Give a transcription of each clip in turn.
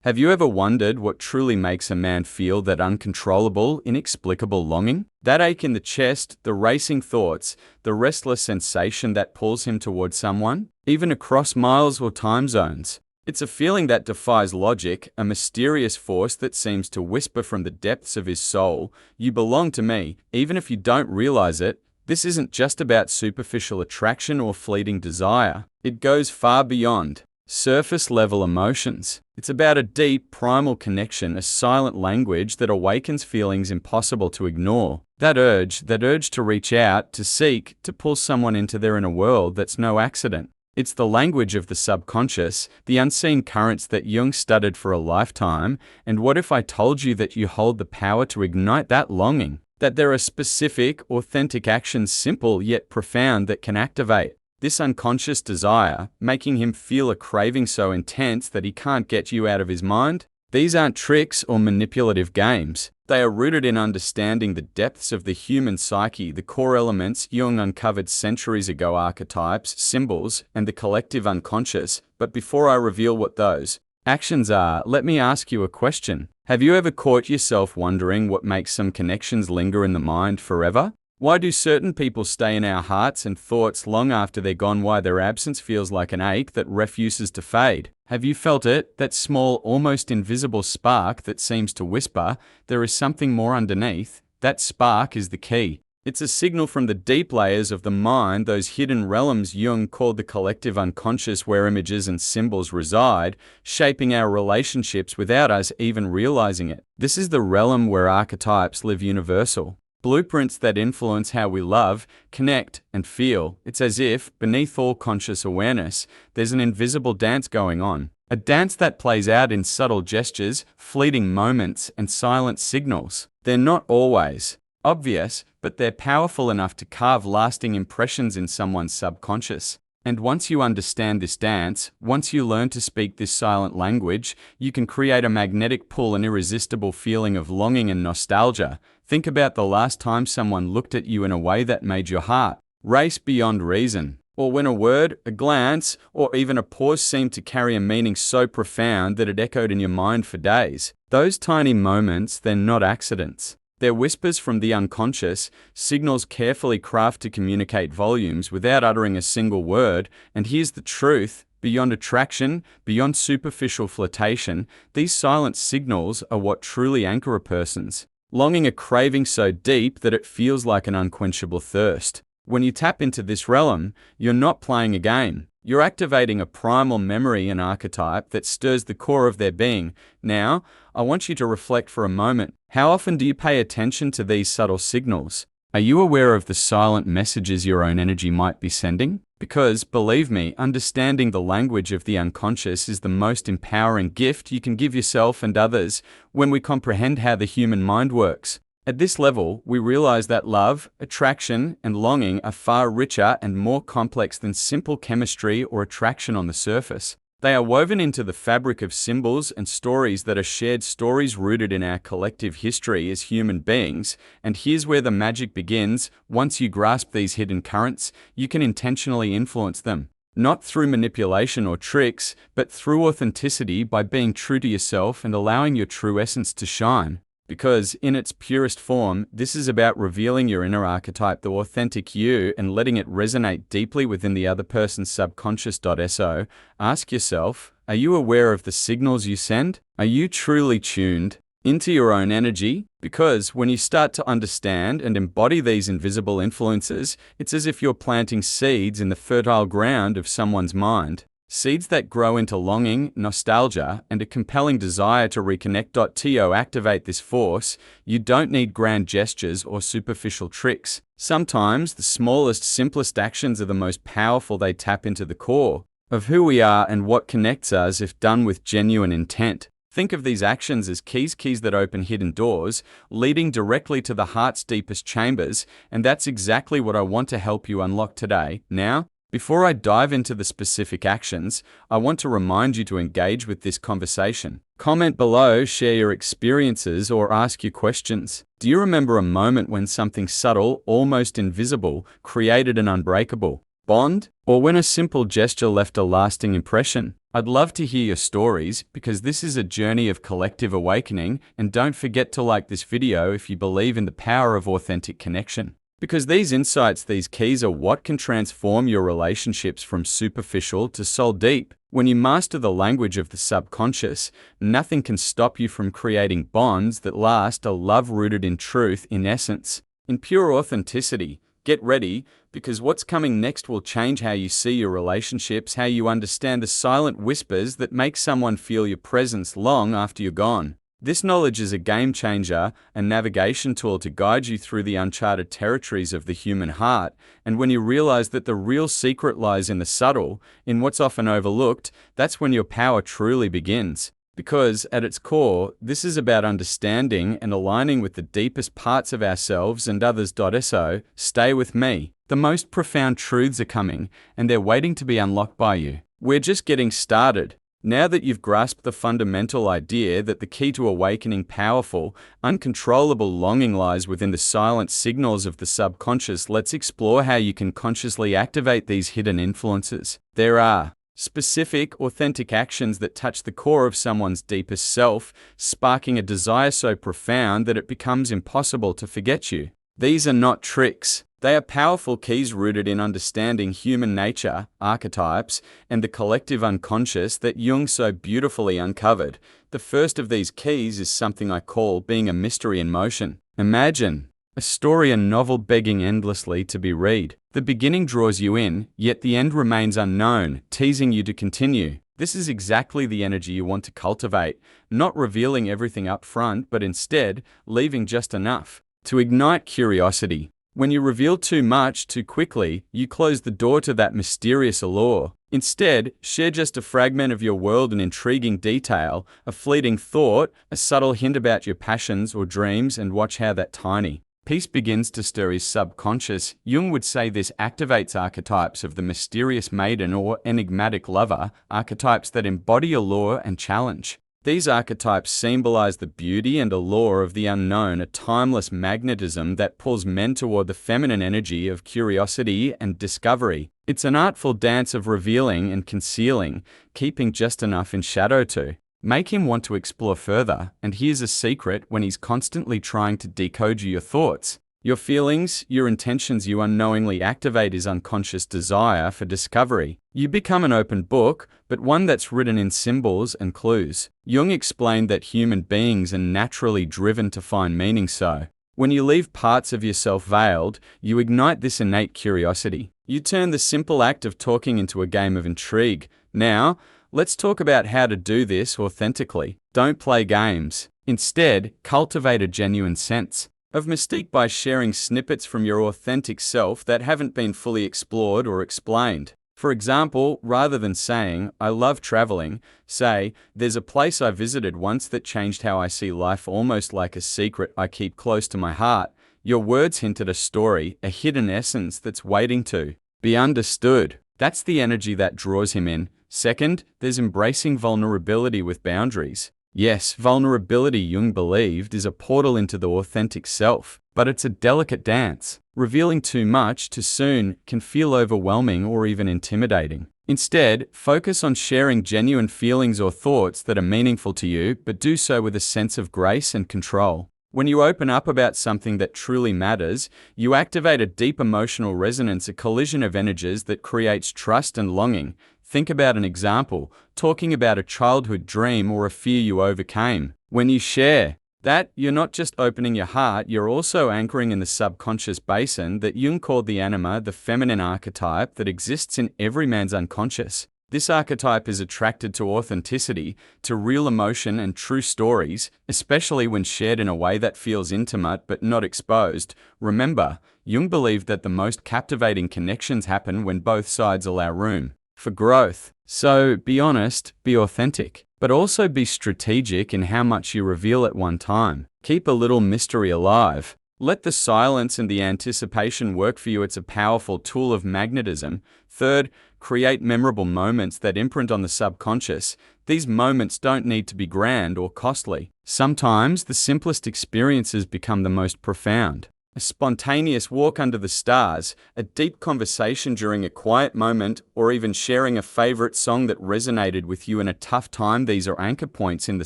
Have you ever wondered what truly makes a man feel that uncontrollable, inexplicable longing? That ache in the chest, the racing thoughts, the restless sensation that pulls him towards someone, even across miles or time zones. It's a feeling that defies logic, a mysterious force that seems to whisper from the depths of his soul, "You belong to me," even if you don't realize it. This isn't just about superficial attraction or fleeting desire. It goes far beyond surface-level emotions. It's about a deep, primal connection, a silent language that awakens feelings impossible to ignore. That urge to reach out, to seek, to pull someone into their inner world that's no accident. It's the language of the subconscious, the unseen currents that Jung studied for a lifetime. And what if I told you that you hold the power to ignite that longing? That there are specific, authentic actions, simple yet profound, that can activate this unconscious desire, making him feel a craving so intense that he can't get you out of his mind? These aren't tricks or manipulative games. They are rooted in understanding the depths of the human psyche, the core elements Jung uncovered centuries ago: archetypes, symbols, and the collective unconscious. But before I reveal what those actions are, let me ask you a question. Have you ever caught yourself wondering what makes some connections linger in the mind forever? Why do certain people stay in our hearts and thoughts long after they're gone? Why their absence feels like an ache that refuses to fade? Have you felt it? That small, almost invisible spark that seems to whisper, there is something more underneath? That spark is the key. It's a signal from the deep layers of the mind, those hidden realms Jung called the collective unconscious, where images and symbols reside, shaping our relationships without us even realizing it. This is the realm where archetypes live, universal blueprints that influence how we love, connect, and feel. It's as if, beneath all conscious awareness, there's an invisible dance going on. A dance that plays out in subtle gestures, fleeting moments, and silent signals. They're not always obvious, but they're powerful enough to carve lasting impressions in someone's subconscious. And once you understand this dance, once you learn to speak this silent language, you can create a magnetic pull, an irresistible feeling of longing and nostalgia. Think about the last time someone looked at you in a way that made your heart race beyond reason. Or when a word, a glance, or even a pause seemed to carry a meaning so profound that it echoed in your mind for days. Those tiny moments, they're not accidents. They're whispers from the unconscious, signals carefully crafted to communicate volumes without uttering a single word. And here's the truth: beyond attraction, beyond superficial flirtation, these silent signals are what truly anchor a person's longing, a craving so deep that it feels like an unquenchable thirst. When you tap into this realm, you're not playing a game. You're activating a primal memory, an archetype that stirs the core of their being. Now, I want you to reflect for a moment. How often do you pay attention to these subtle signals? Are you aware of the silent messages your own energy might be sending? Because, believe me, understanding the language of the unconscious is the most empowering gift you can give yourself and others. When we comprehend how the human mind works, at this level, we realize that love, attraction, and longing are far richer and more complex than simple chemistry or attraction on the surface. They are woven into the fabric of symbols and stories that are shared, stories rooted in our collective history as human beings. And here's where the magic begins. Once you grasp these hidden currents, you can intentionally influence them. Not through manipulation or tricks, but through authenticity, by being true to yourself and allowing your true essence to shine. Because, in its purest form, this is about revealing your inner archetype, the authentic you, and letting it resonate deeply within the other person's subconscious. So, ask yourself, are you aware of the signals you send? Are you truly tuned into your own energy? Because when you start to understand and embody these invisible influences, it's as if you're planting seeds in the fertile ground of someone's mind. Seeds that grow into longing, nostalgia, and a compelling desire to reconnect. To activate this force, you don't need grand gestures or superficial tricks. Sometimes the smallest, simplest actions are the most powerful. They tap into the core of who we are and what connects us if done with genuine intent. Think of these actions as keys that open hidden doors, leading directly to the heart's deepest chambers, and that's exactly what I want to help you unlock today. Now, before I dive into the specific actions, I want to remind you to engage with this conversation. Comment below, share your experiences, or ask your questions. Do you remember a moment when something subtle, almost invisible, created an unbreakable bond, or when a simple gesture left a lasting impression. I'd love to hear your stories because this is a journey of collective awakening, and don't forget to like this video if you believe in the power of authentic connection. Because these insights, these keys are what can transform your relationships from superficial to soul deep. When you master the language of the subconscious, nothing can stop you from creating bonds that last, a love rooted in truth, in essence, in pure authenticity. Get ready, because what's coming next will change how you see your relationships, how you understand the silent whispers that make someone feel your presence long after you're gone. This knowledge is a game changer, a navigation tool to guide you through the uncharted territories of the human heart, and when you realize that the real secret lies in the subtle, in what's often overlooked, that's when your power truly begins. Because, at its core, this is about understanding and aligning with the deepest parts of ourselves and others. So, stay with me. The most profound truths are coming, and they're waiting to be unlocked by you. We're just getting started. Now that you've grasped the fundamental idea that the key to awakening powerful, uncontrollable longing lies within the silent signals of the subconscious, let's explore how you can consciously activate these hidden influences. There are specific, authentic actions that touch the core of someone's deepest self, sparking a desire so profound that it becomes impossible to forget you. These are not tricks. They are powerful keys rooted in understanding human nature, archetypes, and the collective unconscious that Jung so beautifully uncovered. The first of these keys is something I call being a mystery in motion. Imagine a story, a novel begging endlessly to be read. The beginning draws you in, yet the end remains unknown, teasing you to continue. This is exactly the energy you want to cultivate, not revealing everything up front, but instead leaving just enough to ignite curiosity. When you reveal too much too quickly, you close the door to that mysterious allure. Instead, share just a fragment of your world, an intriguing detail, a fleeting thought, a subtle hint about your passions or dreams, and watch how that tiny piece begins to stir his subconscious. Jung would say this activates archetypes of the mysterious maiden or enigmatic lover, archetypes that embody allure and challenge. These archetypes symbolize the beauty and allure of the unknown, a timeless magnetism that pulls men toward the feminine energy of curiosity and discovery. It's an artful dance of revealing and concealing, keeping just enough in shadow to make him want to explore further. And here's a secret: when he's constantly trying to decode your thoughts, your feelings, your intentions, you unknowingly activate his unconscious desire for discovery. You become an open book, but one that's written in symbols and clues. Jung explained that human beings are naturally driven to find meaning, so when you leave parts of yourself veiled, you ignite this innate curiosity. You turn the simple act of talking into a game of intrigue. Now, let's talk about how to do this authentically. Don't play games. Instead, cultivate a genuine sense of mystique by sharing snippets from your authentic self that haven't been fully explored or explained. For example, rather than saying, "I love traveling," say, "There's a place I visited once that changed how I see life," almost like a secret I keep close to my heart. Your words hint at a story, a hidden essence that's waiting to be understood. That's the energy that draws him in. Second, there's embracing vulnerability with boundaries. Yes, vulnerability, Jung believed, is a portal into the authentic self, but it's a delicate dance. Revealing too much too soon can feel overwhelming or even intimidating. Instead, focus on sharing genuine feelings or thoughts that are meaningful to you, but do so with a sense of grace and control. When you open up about something that truly matters, you activate a deep emotional resonance, a collision of energies that creates trust and longing. Think about an example, talking about a childhood dream or a fear you overcame. When you share that, you're not just opening your heart, you're also anchoring in the subconscious basin that Jung called the anima, the feminine archetype that exists in every man's unconscious. This archetype is attracted to authenticity, to real emotion and true stories, especially when shared in a way that feels intimate but not exposed. Remember, Jung believed that the most captivating connections happen when both sides allow room for growth. So be honest, be authentic, but also be strategic in how much you reveal at one time. Keep a little mystery alive. Let the silence and the anticipation work for you. It's a powerful tool of magnetism. Third, create memorable moments that imprint on the subconscious. These moments don't need to be grand or costly. Sometimes the simplest experiences become the most profound. a spontaneous walk under the stars, a deep conversation during a quiet moment, or even sharing a favorite song that resonated with you in a tough time. These are anchor points in the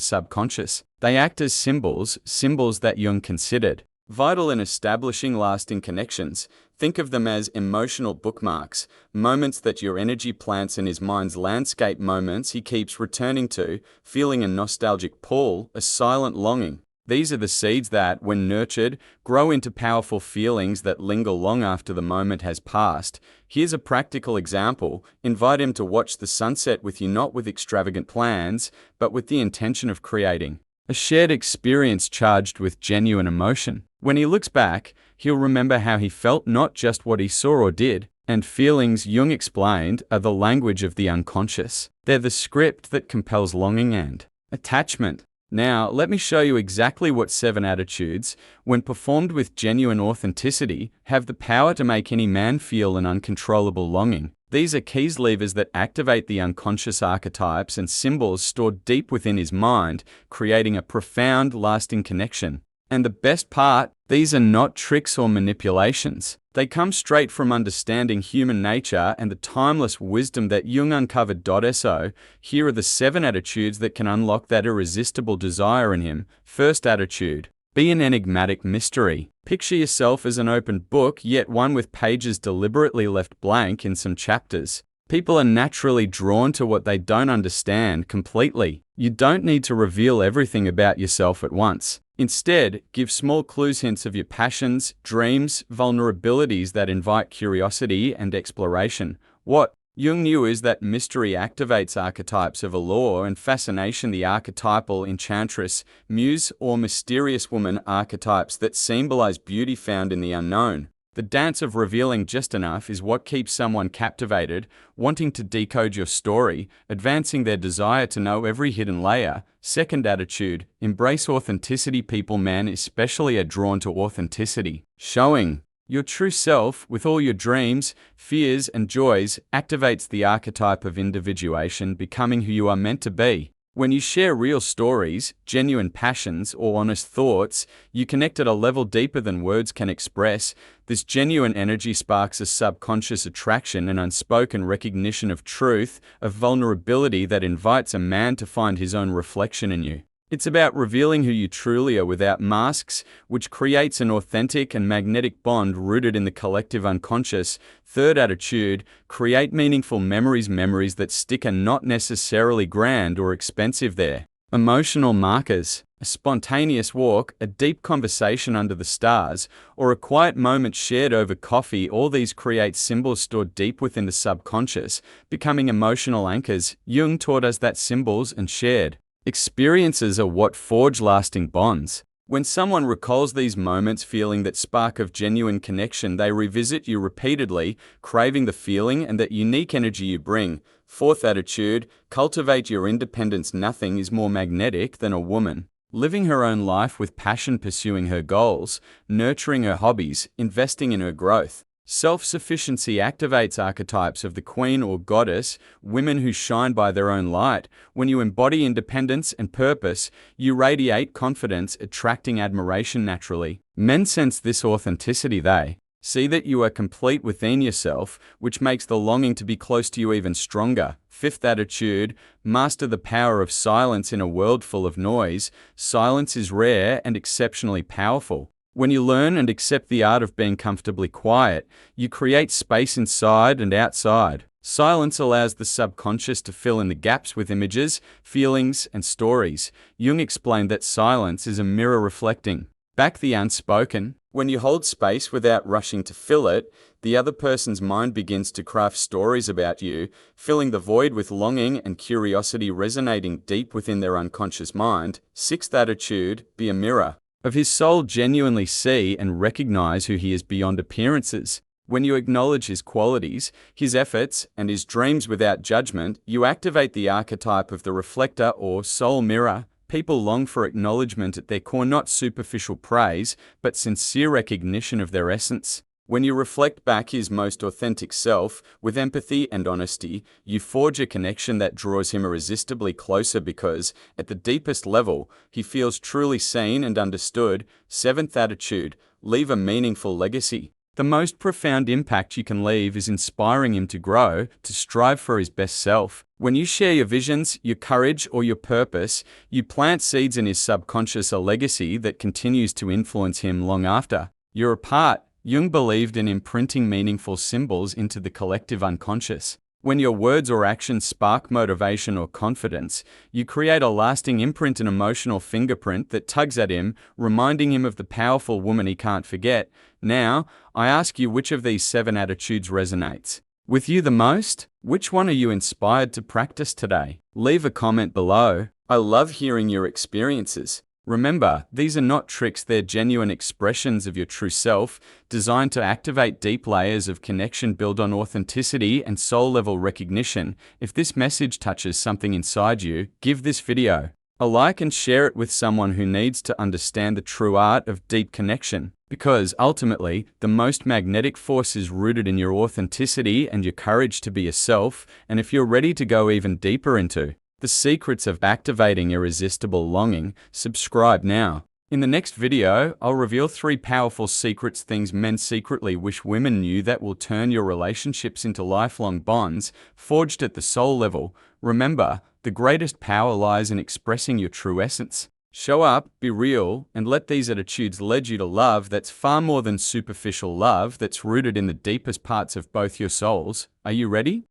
subconscious. They act as symbols that Jung considered vital in establishing lasting connections. Think of them as emotional bookmarks, moments that your energy plants in his mind's landscape, moments he keeps returning to, feeling a nostalgic pull, a silent longing. These are the seeds that, when nurtured, grow into powerful feelings that linger long after the moment has passed. Here's a practical example. Invite him to watch the sunset with you, not with extravagant plans, but with the intention of creating a shared experience charged with genuine emotion. When he looks back, he'll remember how he felt, not just what he saw or did. And feelings, Jung explained, are the language of the unconscious. They're the script that compels longing and attachment. Now, let me show you exactly what 7 attitudes, when performed with genuine authenticity, have the power to make any man feel an uncontrollable longing. These are keys, levers that activate the unconscious archetypes and symbols stored deep within his mind, creating a profound, lasting connection. And the best part, these are not tricks or manipulations. They come straight from understanding human nature and the timeless wisdom that Jung uncovered. So, here are the 7 attitudes that can unlock that irresistible desire in him. First attitude: be an enigmatic mystery. Picture yourself as an open book, yet one with pages deliberately left blank in some chapters. People are naturally drawn to what they don't understand completely. You don't need to reveal everything about yourself at once. Instead, give small clues, hints of your passions, dreams, vulnerabilities that invite curiosity and exploration. What Jung knew is that mystery activates archetypes of allure and fascination, the archetypal enchantress, muse, or mysterious woman, archetypes that symbolize beauty found in the unknown. The dance of revealing just enough is what keeps someone captivated, wanting to decode your story, advancing their desire to know every hidden layer. Second attitude: embrace authenticity. People, men especially, are drawn to authenticity. Showing your true self with all your dreams, fears, and joys activates the archetype of individuation, becoming who you are meant to be. When you share real stories, genuine passions, or honest thoughts, you connect at a level deeper than words can express. This genuine energy sparks a subconscious attraction, an unspoken recognition of truth, of vulnerability that invites a man to find his own reflection in you. It's about revealing who you truly are without masks, which creates an authentic and magnetic bond rooted in the collective unconscious. Third attitude: create meaningful memories. Memories that stick are not necessarily grand or expensive. They're emotional markers. A spontaneous walk, a deep conversation under the stars, or a quiet moment shared over coffee, all these create symbols stored deep within the subconscious, becoming emotional anchors. Jung taught us that symbols and shared experiences are what forge lasting bonds. When someone recalls these moments, feeling that spark of genuine connection, they revisit you repeatedly, craving the feeling and that unique energy you bring. Fourth attitude: cultivate your independence. Nothing is more magnetic than a woman living her own life with passion, pursuing her goals, nurturing her hobbies, investing in her growth. Self-sufficiency activates archetypes of the queen or goddess, women who shine by their own light. When you embody independence and purpose, you radiate confidence, attracting admiration naturally. Men sense this authenticity. They see that you are complete within yourself, which makes the longing to be close to you even stronger. Fifth attitude: master the power of silence. In a world full of noise, silence is rare and exceptionally powerful. When you learn and accept the art of being comfortably quiet, you create space inside and outside. Silence allows the subconscious to fill in the gaps with images, feelings, and stories. Jung explained that silence is a mirror reflecting back the unspoken. When you hold space without rushing to fill it, the other person's mind begins to craft stories about you, filling the void with longing and curiosity resonating deep within their unconscious mind. Sixth attitude: be a mirror of his soul. Genuinely see and recognize who he is beyond appearances. When you acknowledge his qualities, his efforts, and his dreams without judgment, you activate the archetype of the reflector or soul mirror. People long for acknowledgement at their core, not superficial praise, but sincere recognition of their essence. When you reflect back his most authentic self, with empathy and honesty, you forge a connection that draws him irresistibly closer because, at the deepest level, he feels truly seen and understood. Seventh attitude, leave a meaningful legacy. The most profound impact you can leave is inspiring him to grow, to strive for his best self. When you share your visions, your courage, or your purpose, you plant seeds in his subconscious, a legacy that continues to influence him long after you're apart. Jung believed in imprinting meaningful symbols into the collective unconscious. When your words or actions spark motivation or confidence, you create a lasting imprint, an emotional fingerprint that tugs at him, reminding him of the powerful woman he can't forget. Now, I ask you, which of these 7 attitudes resonates with you the most? Which one are you inspired to practice today? Leave a comment below. I love hearing your experiences. Remember, these are not tricks, they're genuine expressions of your true self, designed to activate deep layers of connection built on authenticity and soul-level recognition. If this message touches something inside you, give this video a like and share it with someone who needs to understand the true art of deep connection. Because ultimately, the most magnetic force is rooted in your authenticity and your courage to be yourself. And if you're ready to go even deeper into the secrets of activating irresistible longing, subscribe now. In the next video, I'll reveal 3 powerful secrets, things men secretly wish women knew, that will turn your relationships into lifelong bonds, forged at the soul level. Remember, the greatest power lies in expressing your true essence. Show up, be real, and let these attitudes lead you to love that's far more than superficial love, that's rooted in the deepest parts of both your souls. Are you ready?